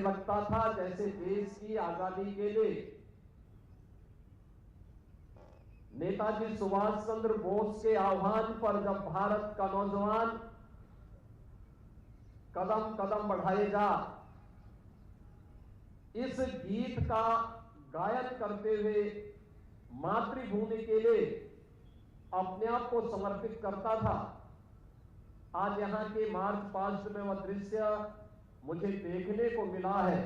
लगता था जैसे देश की आजादी के लिए नेताजी सुभाष चंद्र बोस के आह्वान पर जब भारत का नौजवान कदम कदम बढ़ाए जा इस गीत का गायन करते हुए मातृभूमि के लिए अपने आप को समर्पित करता था, आज यहां के मार्च पास्ट में वह दृश्य मुझे देखने को मिला है।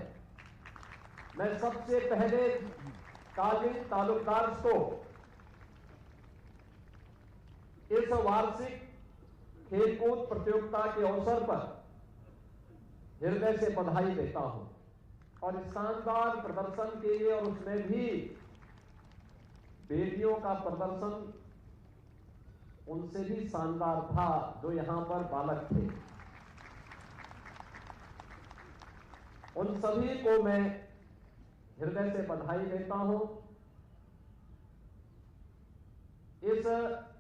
मैं सबसे पहले कारगिल तालुकदार को इस वार्षिक खेलकूद प्रतियोगिता के अवसर पर हृदय से बधाई देता हूं और इस शानदार प्रदर्शन के लिए, और उसमें भी बेटियों का प्रदर्शन उनसे भी शानदार था जो यहां पर बालक थे। उन सभी को मैं हृदय से बधाई देता हूं। इस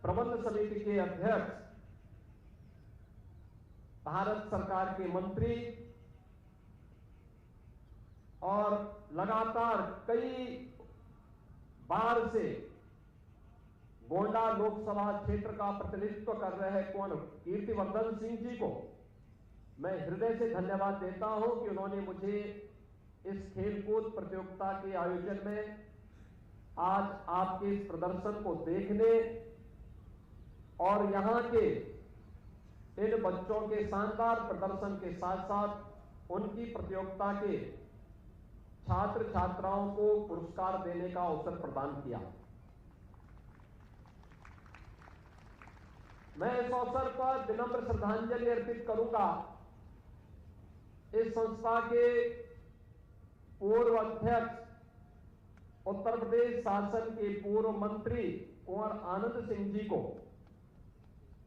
प्रबंध समिति के अध्यक्ष, भारत सरकार के मंत्री और लगातार कई बार से गोंडा लोकसभा क्षेत्र का प्रतिनिधित्व कर रहे कौन कीर्तिवर्धन सिंह जी को मैं हृदय से धन्यवाद देता हूं कि उन्होंने मुझे इस खेलकूद प्रतियोगिता के आयोजन में आज आपके इस प्रदर्शन को देखने और यहां के इन बच्चों के शानदार प्रदर्शन के साथ साथ उनकी प्रतियोगिता के छात्र छात्राओं को पुरस्कार देने का अवसर प्रदान किया। मैं इस अवसर पर विनम्र श्रद्धांजलि अर्पित करूंगा इस संस्था के पूर्व अध्यक्ष, उत्तर प्रदेश शासन के पूर्व मंत्री कुंवर आनंद सिंह जी को,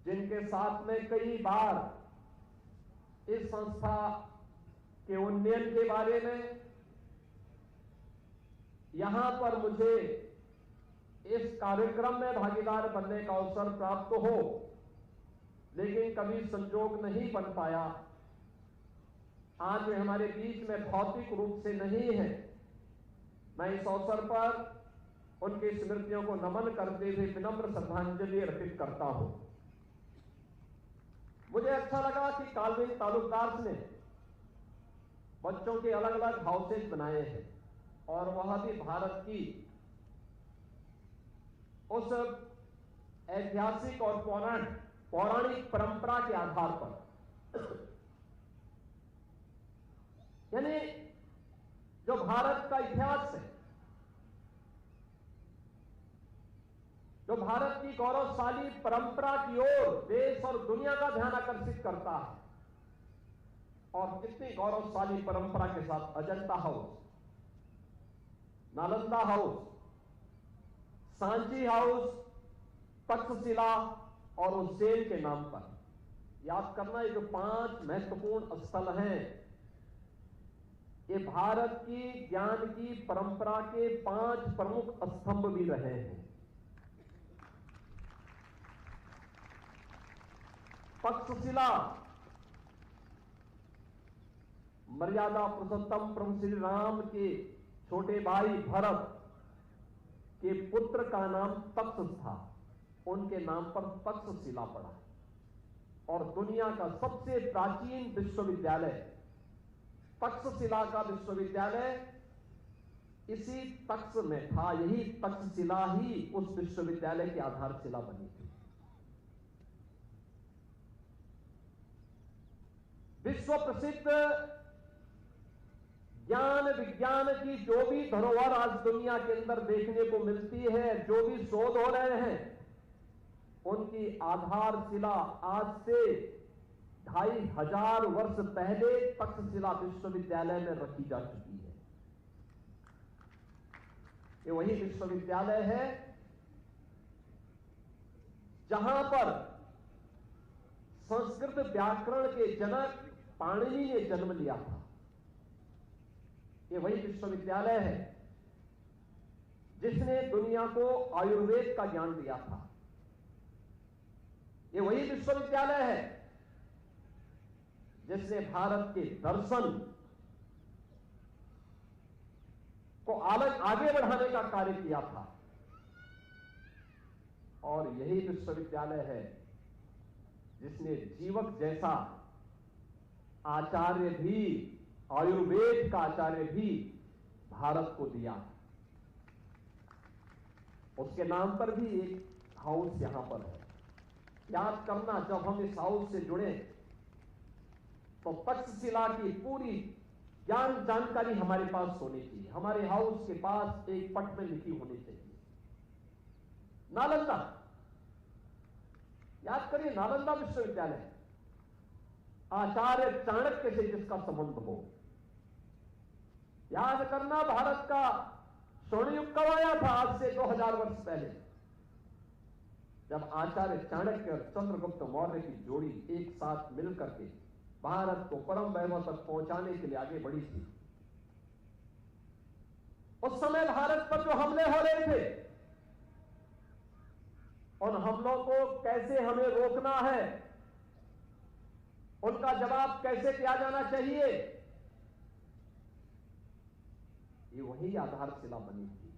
जिनके साथ में कई बार इस संस्था के उन्नयन के बारे में, यहां पर मुझे इस कार्यक्रम में भागीदार बनने का अवसर प्राप्त हो, लेकिन कभी संजोग नहीं बन पाया। आज वे हमारे बीच में भौतिक रूप से नहीं है। मैं इस अवसर पर उनकी स्मृतियों को नमन करते हुए विनम्र श्रद्धांजलि अर्पित करता हूं। मुझे अच्छा लगा कि कारगिल तालुकदार ने बच्चों के अलग अलग हाउसेज बनाए हैं और वह भी भारत की उस ऐतिहासिक और पौराणिक परंपरा के आधार पर, यानी जो भारत का इतिहास है, जो भारत की गौरवशाली परंपरा की ओर देश और दुनिया का ध्यान आकर्षित करता है। और कितनी गौरवशाली परंपरा के साथ Ajanta house, Nalanda house, Sanchi house, Takshashila और उज्जैन के नाम पर याद करना, ये जो 5 महत्वपूर्ण स्थल हैं, ये भारत की ज्ञान की परंपरा के 5 प्रमुख स्तंभ भी रहे हैं। तक्षशिला मर्यादा पुरुषोत्तम प्रभु श्री राम के छोटे भाई भरत के पुत्र का नाम तक्ष था, उनके नाम पर तक्षशिला पड़ा। और दुनिया का सबसे प्राचीन विश्वविद्यालय तक्षशिला का विश्वविद्यालय इसी तक्ष में था। यही तक्षशिला ही उस विश्वविद्यालय की आधारशिला बनी थी। विश्व प्रसिद्ध ज्ञान विज्ञान की जो भी धरोहर आज दुनिया के अंदर देखने को मिलती है, जो भी शोध हो रहे हैं, उनकी आधारशिला आज से 2500 वर्ष पहले तक्षशिला विश्वविद्यालय में रखी जा चुकी है। ये वही विश्वविद्यालय है जहां पर संस्कृत व्याकरण के जनक पाणिनि ने जन्म लिया था। ये वही विश्वविद्यालय है जिसने दुनिया को आयुर्वेद का ज्ञान दिया था। ये वही विश्वविद्यालय है जिसने भारत के दर्शन अलग आगे बढ़ाने का कार्य किया था। और यही विश्वविद्यालय है जिसने जीवक जैसा आचार्य भी, आयुर्वेद का आचार्य भी भारत को दिया। उसके नाम पर भी एक हाउस यहां पर है। याद करना, जब हम इस हाउस से जुड़े तो तक्षशिला की पूरी ज्ञान जानकारी हमारे पास होनी चाहिए। हमारे हाउस के पास एक पट में लिखी होनी चाहिए। नालंदा, याद करिए, नालंदा विश्वविद्यालय आचार्य चाणक्य से जिसका संबंध हो। याद करना, भारत का स्वर्ण युग कब आया था? आज से 2000 वर्ष पहले, जब आचार्य चाणक्य और चंद्रगुप्त मौर्य की जोड़ी एक साथ मिलकर के भारत को परम वैभव तक पहुंचाने के लिए आगे बढ़ी थी। उस समय भारत पर जो हमले हो रहे थे, उन हमलों को कैसे हमें रोकना है, उनका जवाब कैसे दिया जाना चाहिए, ये वही आधारशिला बनी थी।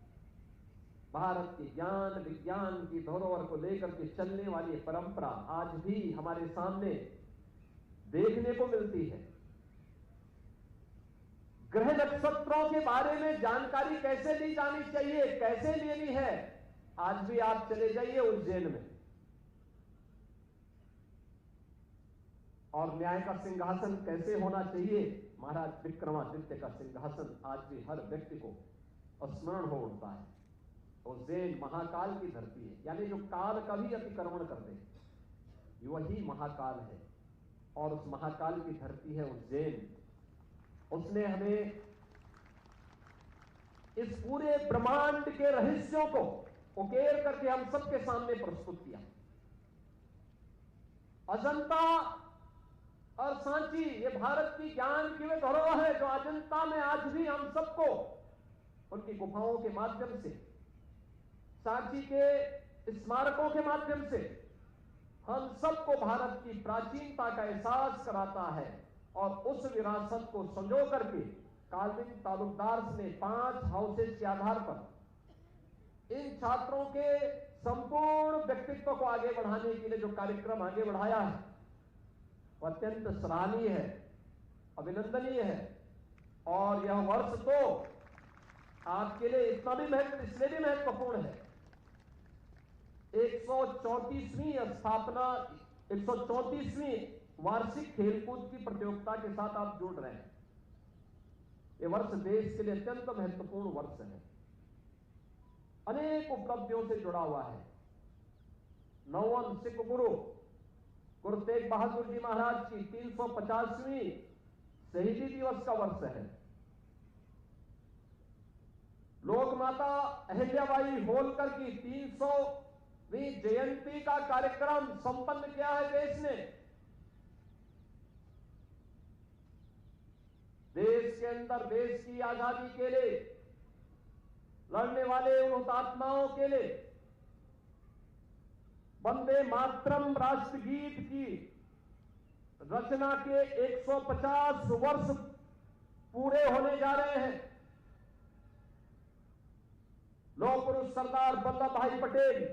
भारत की ज्ञान विज्ञान की धरोहर को लेकर के चलने वाली परंपरा आज भी हमारे सामने देखने को मिलती है। ग्रह नक्षत्रों के बारे में जानकारी कैसे ली जानी चाहिए, कैसे लेनी है, आज भी आप चले जाइए उज्जैन में, और न्याय का सिंहासन कैसे होना चाहिए, महाराज विक्रमादित्य का सिंहासन आज भी हर व्यक्ति को स्मरण हो उठता है। उज्जैन महाकाल की धरती है, यानी जो काल का भी अतिक्रमण कर दे, वही महाकाल है। और उस महाकाल की धरती है उज्जैन। उसने हमें इस पूरे ब्रह्मांड के रहस्यों को उकेर करके हम सबके सामने प्रस्तुत किया। अजंता और सांची, ये भारत की ज्ञान की वे धरोहर है जो अजंता में आज भी हम सबको उनकी गुफाओं के माध्यम से, सांची के स्मारकों के माध्यम से हम सबको भारत की प्राचीनता का एहसास कराता है। और उस विरासत को संजो करके काल्विन तालुकदार ने 5 हाउसेज के आधार पर इन छात्रों के संपूर्ण व्यक्तित्व को आगे बढ़ाने के लिए जो कार्यक्रम आगे बढ़ाया है, वह अत्यंत सराहनीय है, अभिनंदनीय है। और यह वर्ष तो आपके लिए इतना भी इसलिए भी महत्वपूर्ण है, 134वीं स्थापना, 134वीं वार्षिक खेलकूद की प्रतियोगिता के साथ आप जुड़ रहे हैं। यह वर्ष देश के लिए अत्यंत महत्वपूर्ण वर्ष है, अनेक उपलब्धियों से जुड़ा हुआ है। 9वें सिख गुरु गुरु तेग बहादुर जी महाराज की 350वीं शहीदी दिवस का वर्ष है। लोक माता अहिल्याबाई होलकर की 300वीं जयंती का कार्यक्रम संपन्न किया है देश ने। देश के अंदर देश की आजादी के लिए लड़ने वाले उन हुतात्माओं के लिए वंदे मातरम राष्ट्रगीत की रचना के 150 वर्ष पूरे होने जा रहे हैं। लौह पुरुष सरदार वल्लभ भाई पटेल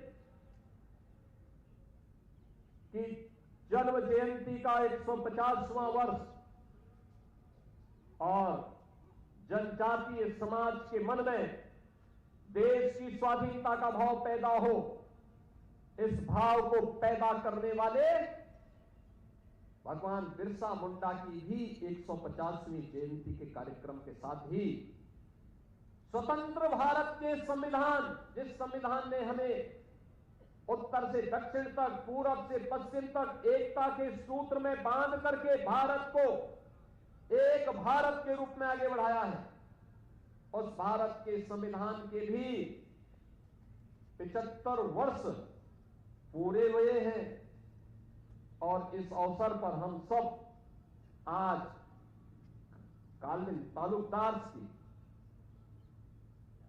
की जन्म जयंती का 150वां वर्ष और जनजातीय समाज के मन में देश की स्वाधीनता का भाव पैदा हो, इस भाव को पैदा करने वाले भगवान बिरसा मुंडा की भी 150वीं जयंती के कार्यक्रम के साथ ही स्वतंत्र भारत के संविधान, जिस संविधान ने हमें उत्तर से दक्षिण तक, पूरब से पश्चिम तक एकता के सूत्र में बांध करके भारत को एक भारत के रूप में आगे बढ़ाया है, उस भारत के संविधान के भी 75 वर्ष पूरे हुए हैं। और इस अवसर पर हम सब आज काल्विन तालुकदार की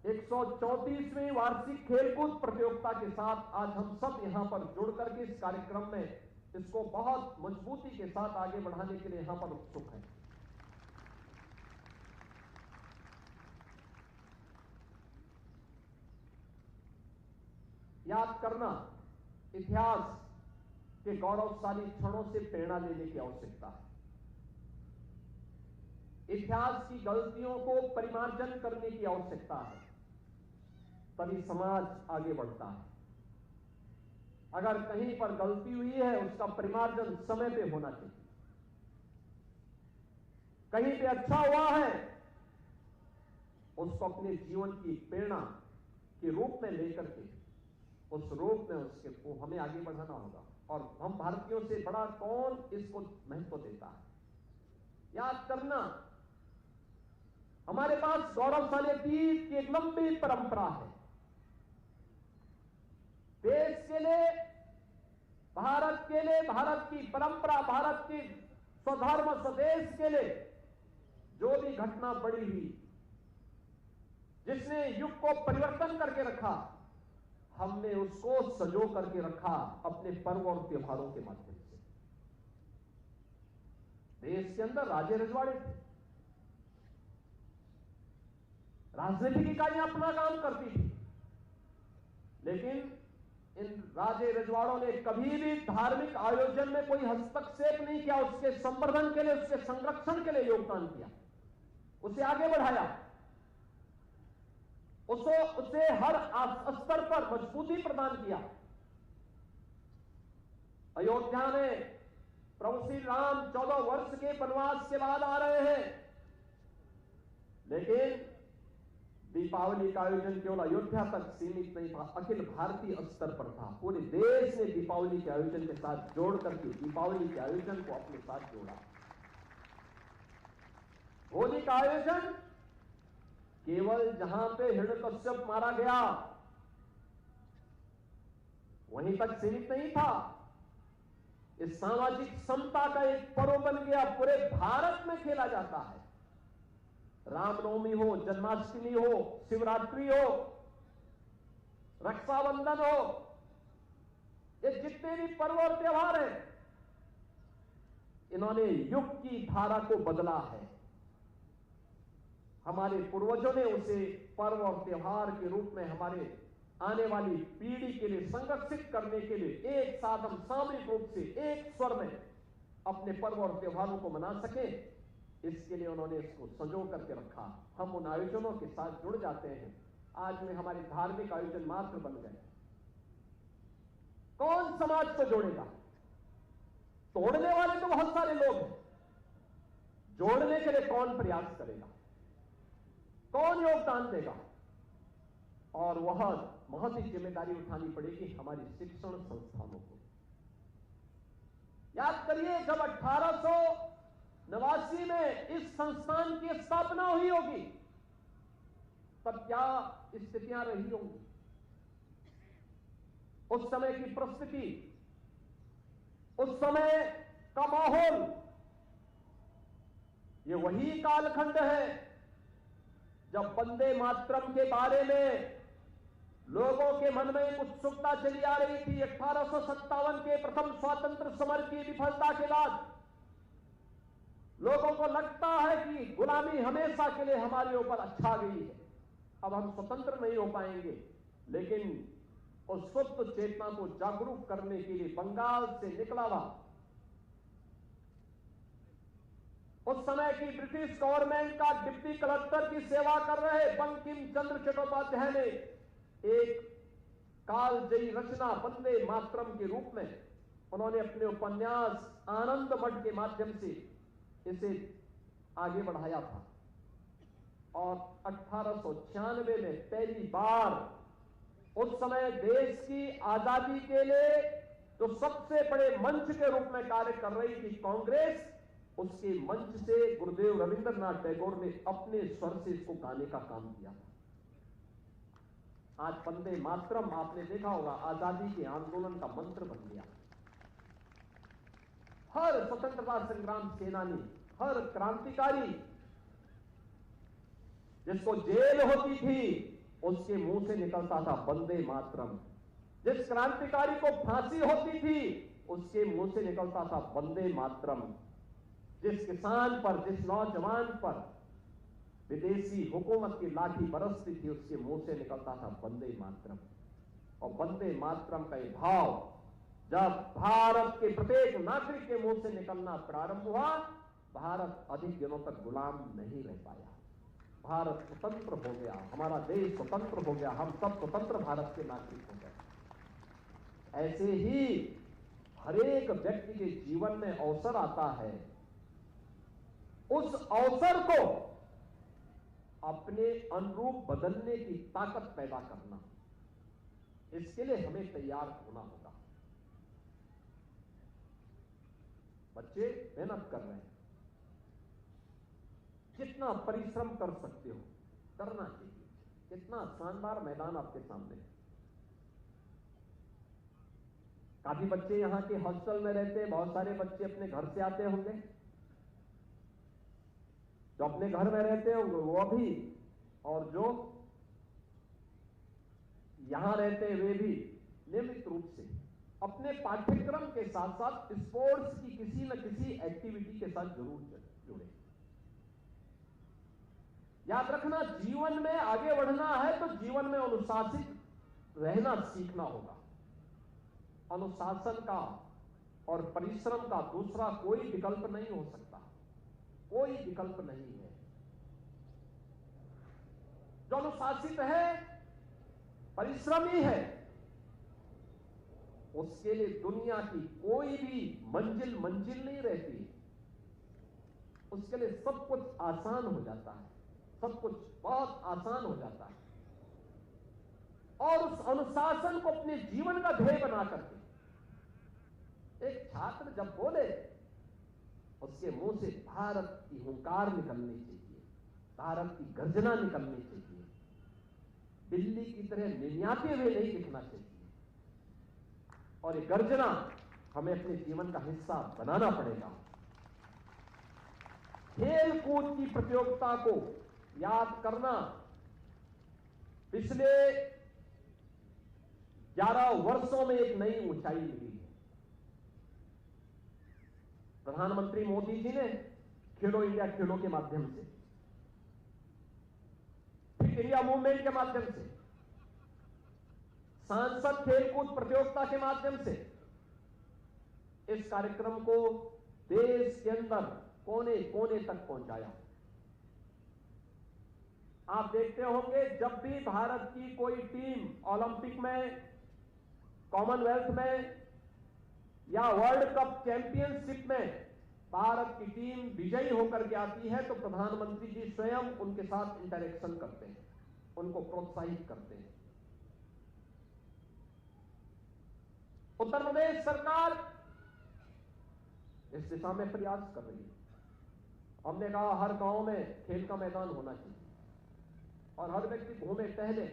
134वीं वार्षिक खेलकूद प्रतियोगिता के साथ आज हम सब यहां पर जुड़ करके इस कार्यक्रम में इसको बहुत मजबूती के साथ आगे बढ़ाने के लिए यहां पर उत्सुक हैं। याद करना, इतिहास के गौरवशाली क्षणों से प्रेरणा लेने की आवश्यकता है। इतिहास की गलतियों को परिमार्जन करने की आवश्यकता है, तभी समाज आगे बढ़ता है। अगर कहीं पर गलती हुई है, उसका परिमार्जन समय पे होना चाहिए। कहीं पे अच्छा हुआ है, उसको अपने जीवन की प्रेरणा के रूप में लेकर के उस रूप में उसके को हमें आगे बढ़ाना होगा। और हम भारतीयों से बड़ा कौन इसको महत्व देता है? याद करना, हमारे पास गौरवशाली अतीत की एक लंबी परंपरा है। देश के लिए, भारत के लिए, भारत की परंपरा, भारत की स्वधर्म स्वदेश के लिए जो भी घटना बढ़ी हुई, जिसने युग को परिवर्तन करके रखा, हमने उसको सजो करके रखा अपने पर्व और त्योहारों के माध्यम से। देश के अंदर राजे रजवाड़े थे, राजनीतिक इकाइयां अपना काम करती थी, लेकिन इन राजे रजवाड़ों ने कभी भी धार्मिक आयोजन में कोई हस्तक्षेप नहीं किया। उसके संवर्धन के लिए, उसके संरक्षण के लिए योगदान किया, उसे आगे बढ़ाया, उसे हर स्तर पर मजबूती प्रदान किया। अयोध्या में प्रभु श्री राम 14 वर्ष के वनवास के बाद आ रहे हैं, लेकिन दीपावली का आयोजन केवल अयोध्या तक सीमित नहीं था, अखिल भारतीय स्तर पर था। पूरे देश ने दीपावली के आयोजन के साथ जोड़ करके दीपावली के आयोजन को अपने साथ जोड़ा। होली का आयोजन केवल जहां पे हिरण्यकश्यप मारा गया वहीं तक सीमित नहीं था। इस सामाजिक समता का एक पर्व बन गया, पूरे भारत में खेला जाता है। रामनवमी हो, जन्माष्टमी हो, शिवरात्रि हो, रक्षाबंधन हो, ये जितने भी पर्व और त्योहार हैं, इन्होंने युग की धारा को बदला है। हमारे पूर्वजों ने उसे पर्व और त्योहार के रूप में हमारे आने वाली पीढ़ी के लिए संरक्षित करने के लिए एक साथ हम सामूहिक रूप से एक स्वर में अपने पर्व और त्योहारों को मना सके, इसके लिए उन्होंने इसको संजो करके रखा। हम उन आयोजनों के साथ जुड़ जाते हैं, आज में हमारे धार्मिक आयोजन मात्र बन गए। कौन समाज को जोड़ेगा? तोड़ने वाले तो बहुत सारे लोग हैं, जोड़ने के लिए कौन प्रयास करेगा, कौन योगदान देगा? और वह बहुत ही जिम्मेदारी उठानी पड़ेगी हमारी शिक्षण संस्थानों को। याद करिए, जब 1889 में इस संस्थान की स्थापना हुई होगी, तब क्या स्थितियां रही होंगी? उस समय की परिस्थिति, उस समय का माहौल, ये वही कालखंड है जब वंदे मातरम के बारे में लोगों के मन में एक उत्सुकता चली आ रही थी। 1857 के प्रथम स्वातंत्र समर की विफलता के बाद लोगों को लगता है कि गुलामी हमेशा के लिए हमारे ऊपर अच्छा गई है, अब हम स्वतंत्र नहीं हो पाएंगे। लेकिन उस सुप्त चेतना को जागरूक करने के लिए बंगाल से निकला हुआ उस समय की ब्रिटिश गवर्नमेंट का डिप्टी कलेक्टर की सेवा कर रहे बंकिम चंद्र चट्टोपाध्याय ने एक कालजयी रचना वंदे मातरम के रूप में उन्होंने अपने उपन्यास आनंद मठ के माध्यम से इसे आगे बढ़ाया था। और 1896 में पहली बार उस समय देश की आजादी के लिए जो सबसे बड़े मंच के रूप में कार्य कर रही थी कांग्रेस, उसके मंच से गुरुदेव रविंद्रनाथ टैगोर ने अपने स्वर से इसको गाने का काम किया था। आज वंदे मातरम आपने देखा होगा आजादी के आंदोलन का मंत्र बन गया। हर स्वतंत्रता संग्राम सेनानी, हर क्रांतिकारी जिसको जेल होती थी उसके मुंह से निकलता था वंदे मातरम। जिस क्रांतिकारी को फांसी होती थी उसके मुंह से निकलता था वंदे मातरम। जिस किसान पर, जिस नौजवान पर विदेशी हुकूमत की लाठी बरसती थी उसके मुंह से निकलता था वंदे मातरम। और वंदे मातरम का ये भाव जब भारत के प्रत्येक नागरिक के मुंह से निकलना प्रारंभ हुआ, भारत अधिक दिनों तक गुलाम नहीं रह पाया। भारत स्वतंत्र हो गया, हमारा देश स्वतंत्र हो गया, हम सब स्वतंत्र भारत के नागरिक हो गए। ऐसे ही हरेक व्यक्ति के जीवन में अवसर आता है, उस अवसर को अपने अनुरूप बदलने की ताकत पैदा करना, इसके लिए हमें तैयार होना होगा। बच्चे मेहनत कर रहे हैं, जितना परिश्रम कर सकते हो करना चाहिए। कितना शानदार मैदान आपके सामने है। काफी बच्चे यहां के हॉस्टल में रहते हैं, बहुत सारे बच्चे अपने घर से आते होंगे। जो अपने घर में रहते होंगे वो भी, और जो यहां रहते हैं वे भी नियमित रूप से अपने पाठ्यक्रम के साथ साथ स्पोर्ट्स की किसी न किसी एक्टिविटी के साथ जरूर जुड़े। याद रखना, जीवन में आगे बढ़ना है तो जीवन में अनुशासित रहना सीखना होगा। अनुशासन का और परिश्रम का दूसरा कोई विकल्प नहीं हो सकता, कोई विकल्प नहीं है। जो अनुशासित है, परिश्रमी है, उसके लिए दुनिया की कोई भी मंजिल नहीं रहती। उसके लिए सब कुछ आसान हो जाता है, सब कुछ बहुत आसान हो जाता है। और उस अनुशासन को अपने जीवन का ध्येय बना करके एक छात्र जब बोले, उसके मुंह से भारत की हुंकार निकलनी चाहिए, भारत की गर्जना निकलनी चाहिए, बिल्ली की तरह निन्याते हुए नहीं दिखना चाहिए। और ये गर्जना हमें अपने जीवन का हिस्सा बनाना पड़ेगा। खेल कूद की प्रतियोगिता को याद करना, पिछले 11 वर्षों में एक नई ऊंचाई मिली है। प्रधानमंत्री मोदी जी ने खेलो इंडिया खेलों के माध्यम से, फिट इंडिया मूवमेंट के माध्यम से, सांसद खेलकूद प्रतियोगिता के माध्यम से इस कार्यक्रम को देश के अंदर कोने कोने तक पहुंचाया। आप देखते होंगे, जब भी भारत की कोई टीम ओलंपिक में, कॉमनवेल्थ में या वर्ल्ड कप चैंपियनशिप में भारत की टीम विजयी होकर के आती है, तो प्रधानमंत्री जी स्वयं उनके साथ इंटरेक्शन करते हैं, उनको प्रोत्साहित करते हैं। उत्तर प्रदेश सरकार इस दिशा में प्रयास कर रही है। हमने कहा हर गांव में खेल का मैदान होना चाहिए और हर व्यक्ति घूमे टहले।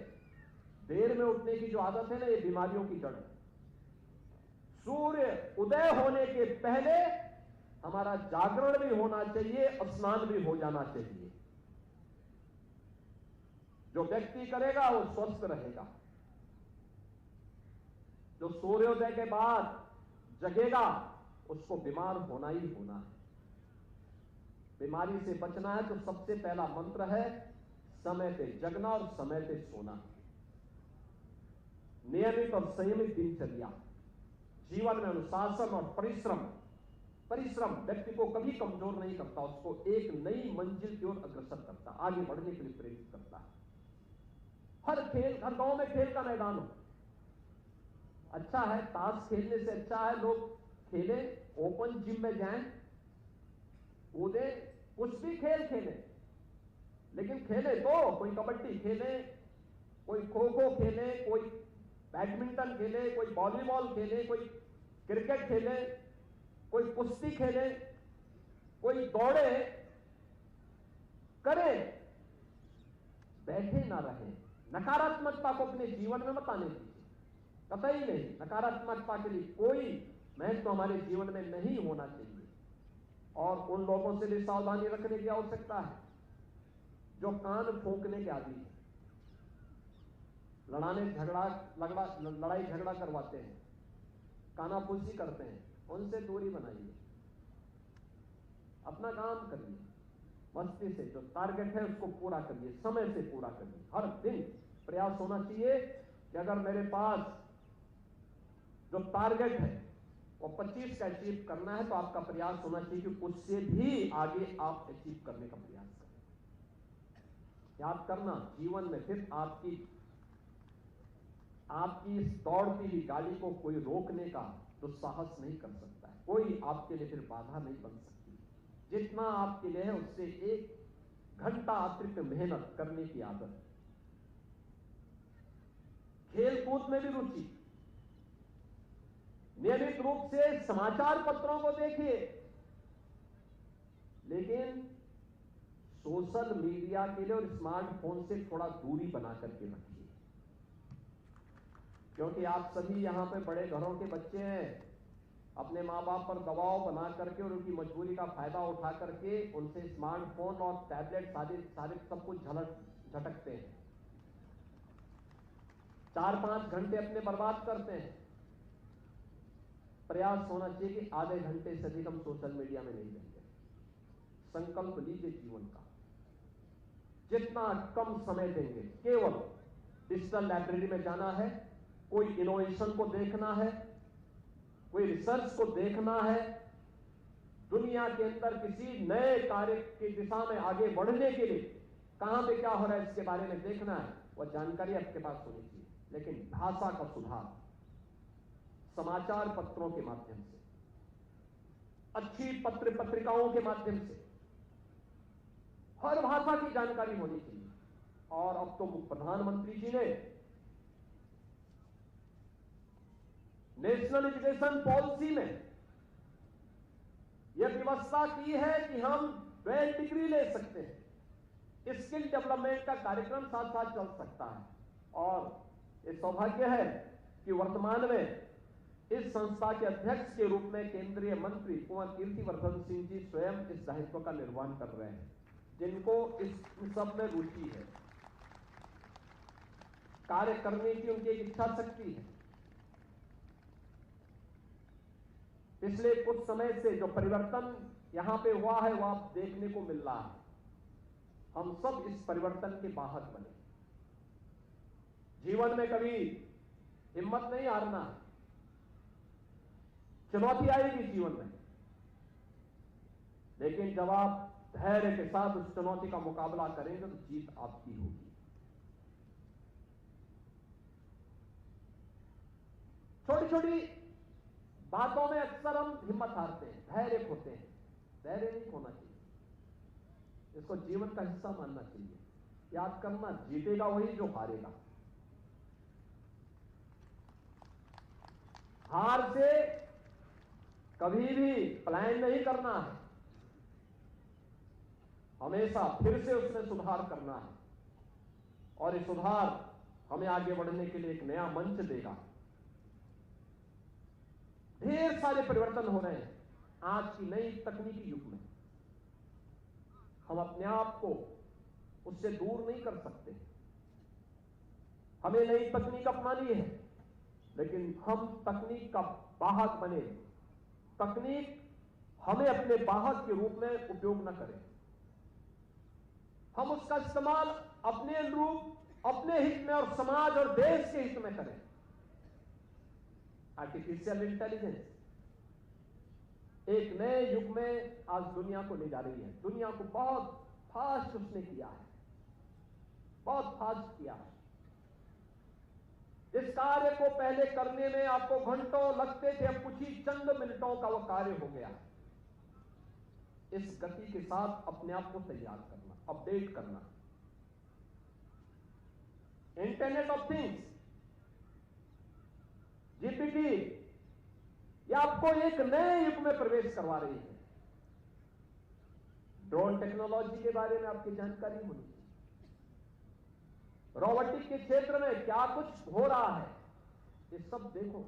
देर में उठने की जो आदत है ना, ये बीमारियों की जड़ है। सूर्य उदय होने के पहले हमारा जागरण भी होना चाहिए, स्नान भी हो जाना चाहिए। जो व्यक्ति करेगा वो स्वस्थ रहेगा। जो सूर्योदय के बाद जगेगा उसको बीमार होना ही होना है। बीमारी से बचना है तो सबसे पहला मंत्र है समय पे जगना और समय पे सोना। नियमित और संयमित दिनचर्या, जीवन में अनुशासन और परिश्रम व्यक्ति को कभी कमजोर नहीं करता, उसको एक नई मंजिल की ओर अग्रसर करता, आगे बढ़ने के लिए प्रेरित करता है। हर गांव में खेल का मैदान हो। अच्छा है, ताश खेलने से अच्छा है लोग खेले, ओपन जिम में जाएं, कूदे, कुछ भी खेल खेले, लेकिन खेले तो कोई कबड्डी खेले, कोई खो खो खेले, कोई बैडमिंटन खेले, कोई वॉलीबॉल खेले, कोई क्रिकेट खेले, कोई कुश्ती खेले, कोई दौड़े, करे, बैठे ना रहे। नकारात्मकता को अपने जीवन में मत आने दीजिए, कतई नहीं। नकारात्मकता के लिए कोई महत्व हमारे जीवन में नहीं होना चाहिए। और उन लोगों से भी सावधानी रखने की आवश्यकता है जो कान फूंकने के आदी है, लड़ाई झगड़ा करवाते हैं, कानाफूसी करते हैं, उनसे दूरी बनाइए। अपना काम करिए, मस्ती से जो टारगेट है उसको पूरा करिए, समय से पूरा करिए। हर दिन प्रयास होना चाहिए कि अगर मेरे पास जो टारगेट है वो 25 का अचीव करना है तो आपका प्रयास होना चाहिए कि उससे भी आगे आप अचीव करने का प्रयास करें। याद करना, जीवन में फिर आपकी इस दौड़ती हुई गाड़ी को कोई रोकने का दुस्साहस नहीं कर सकता है, कोई आपके लिए फिर बाधा नहीं बन सकती। जितना आपके लिए है उससे 1 घंटा अतिरिक्त मेहनत करने की आदत, खेल कूद में भी रुचि, नियमित रूप से समाचार पत्रों को देखिए, लेकिन सोशल मीडिया के लिए और स्मार्टफोन से थोड़ा दूरी बना करके रखिए, क्योंकि आप सभी यहां पे बड़े घरों के बच्चे हैं, अपने मां बाप पर दबाव बना करके और उनकी मजबूरी का फायदा उठा करके उनसे स्मार्टफोन और टैबलेट सारे सब कुछ झटकते हैं, 4-5 घंटे अपने बर्बाद करते हैं। प्रयास होना चाहिए कि आधे घंटे से अधिक हम सोशल मीडिया में नहीं रहेंगे। संकल्प लीजिए जीवन का, जितना कम समय देंगे, केवल डिजिटल लाइब्रेरी में जाना है, कोई इनोवेशन को देखना है, कोई रिसर्च को देखना है, दुनिया के अंदर किसी नए कार्य की दिशा में आगे बढ़ने के लिए कहां पे क्या हो रहा है इसके बारे में देखना है, वह जानकारी आपके पास होनी चाहिए। लेकिन भाषा का सुधार समाचार पत्रों के माध्यम से, अच्छी पत्रिकाओं के माध्यम से हर भाषा की जानकारी होनी चाहिए। और अब तो प्रधानमंत्री जी ने नेशनल एजुकेशन पॉलिसी में यह व्यवस्था की है कि हम 12 डिग्री ले सकते हैं, स्किल डेवलपमेंट का कार्यक्रम साथ साथ चल सकता है। और ये सौभाग्य है कि वर्तमान में इस संस्था के अध्यक्ष के रूप में केंद्रीय मंत्री कुंवर कीर्तिवर्धन सिंह जी स्वयं इस दायित्व का निर्वहन कर रहे हैं, जिनको इस सब में रुचि है, कार्य करने की उनकी एक इच्छा शक्ति है। पिछले कुछ समय से जो परिवर्तन यहां पे हुआ है वह आप देखने को मिल रहा है। हम सब इस परिवर्तन के बाहर बने। जीवन में कभी हिम्मत नहीं हारना, चुनौती आएगी जीवन में, लेकिन जब आप धैर्य के साथ उस चुनौती का मुकाबला करेंगे तो जीत आपकी होगी। छोटी छोटी बातों में अक्सर हम हिम्मत हारते हैं, धैर्य खोते हैं। धैर्य नहीं खोना चाहिए, इसको जीवन का हिस्सा मानना चाहिए। याद करना, जीतेगा वही जो हारेगा। हार से कभी भी प्लान नहीं करना है, हमेशा फिर से उसमें सुधार करना है, और ये सुधार हमें आगे बढ़ने के लिए एक नया मंच देगा। ढेर सारे परिवर्तन हो रहे हैं आज की नई तकनीकी युग में। हम अपने आप को उससे दूर नहीं कर सकते। हमें नई तकनीक अपनानी है, लेकिन हम तकनीक का वाहक बने, तकनीक हमें अपने वाहक के रूप में उपयोग न करें। हम उसका इस्तेमाल अपने अनुरूप, अपने हित में और समाज और देश के हित में करें। आर्टिफिशियल इंटेलिजेंस एक नए युग में आज दुनिया को ले जा रही है। दुनिया को बहुत फास्ट उसने किया है, बहुत फास्ट किया है। इस कार्य को पहले करने में आपको घंटों लगते थे, अब कुछ ही चंद मिनटों का वह कार्य हो गया। इस गति के साथ अपने आप को तैयार करना, अपडेट करना। इंटरनेट ऑफ थिंग्स, जीपीटी, यह आपको एक नए युग में प्रवेश करवा रही है। ड्रोन टेक्नोलॉजी के बारे में आपकी जानकारी होनी चाहिए। रोबोटिक के क्षेत्र में क्या कुछ हो रहा है, ये सब देखो,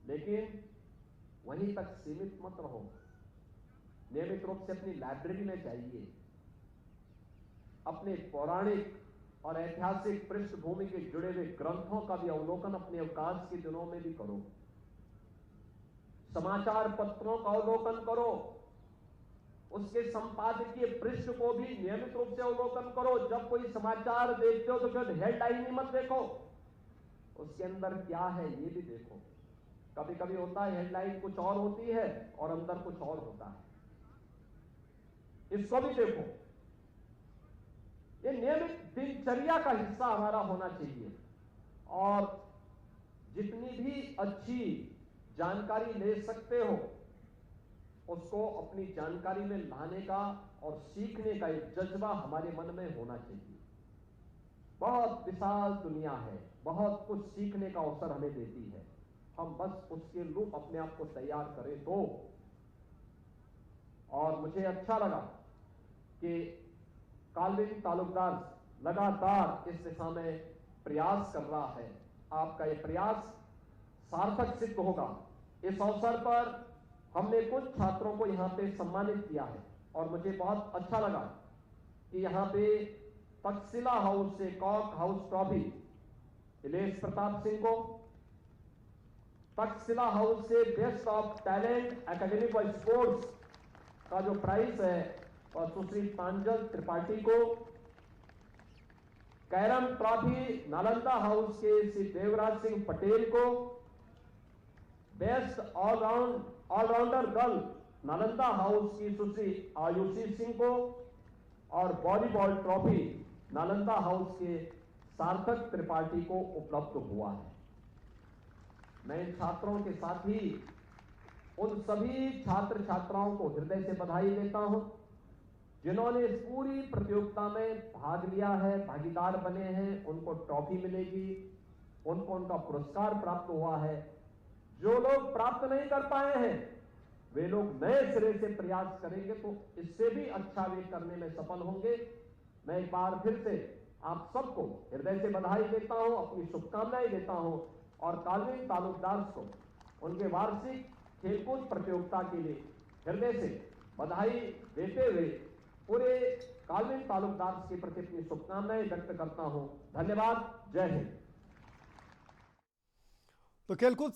लेकिन वहीं तक सीमित मत रहो। नियमित रूप से अपनी लाइब्रेरी में जाइए, अपने पौराणिक और ऐतिहासिक पृष्ठभूमि के जुड़े हुए ग्रंथों का भी अवलोकन अपने अवकाश के दिनों में भी करो। समाचार पत्रों का अवलोकन करो, उसके संपादकीय पृष्ठ को भी नियमित रूप से अवलोकन करो। जब कोई समाचार देखते हो तो केवल हेडलाइन ही मत देखो, उसके अंदर क्या है ये भी देखो। कभी कभी होता है हेडलाइन कुछ और होती है और अंदर कुछ और होता है, इसको भी देखो। ये नियमित दिनचर्या का हिस्सा हमारा होना चाहिए और जितनी भी अच्छी जानकारी ले सकते हो उसको अपनी जानकारी में लाने का और सीखने का एक जज्बा हमारे मन में होना चाहिए। बहुत विशाल दुनिया है, बहुत कुछ सीखने का अवसर हमें देती है, हम बस उसके लिए अपने आप को तैयार करें तो। और मुझे अच्छा लगा कि कालवेन तालुकदार लगातार इस दिशा में प्रयास कर रहा है। आपका यह प्रयास सार्थक सिद्ध होगा। इस अवसर पर हमने कुछ छात्रों को यहां पे सम्मानित किया है और मुझे बहुत अच्छा लगा कि यहां पे तक्षशिला हाउस से cock house trophy Ilesh Pratap Singh को, तक्षशिला हाउस से बेस्ट ऑफ टैलेंट एकेडमिक और स्पोर्ट्स का जो प्राइज है और सुश्री प्रांजल त्रिपाठी को, कैरम ट्रॉफी नालंदा हाउस के श्री देवराज सिंह पटेल को, best allrounder girl Nalanda house की सुश्री आयुषी सिंह को और वॉलीबॉल ट्रॉफी नालंदा हाउस के सार्थक त्रिपाठी को उपलब्ध हुआ है। मैं इन छात्रों के साथ ही उन सभी छात्र छात्राओं को हृदय से बधाई देता हूं जिन्होंने इस पूरी प्रतियोगिता में भाग लिया है, भागीदार बने हैं। उनको ट्रॉफी मिलेगी, उनको उनका पुरस्कार प्राप्त हुआ है। जो लोग प्राप्त नहीं कर पाए हैं वे लोग नए सिरे से प्रयास करेंगे तो इससे भी अच्छा वे करने में सफल होंगे। मैं एक बार फिर से आप सबको हृदय से बधाई देता हूं, अपनी शुभकामनाएं देता हूं और कालवेन तालुकदार को उनके वार्षिक खेलकूद प्रतियोगिता के लिए हृदय से बधाई देते हुए पूरे कालवेन तालुकदार के प्रति अपनी शुभकामनाएं व्यक्त करता हूं। धन्यवाद। जय हिंद। तो खेलकूद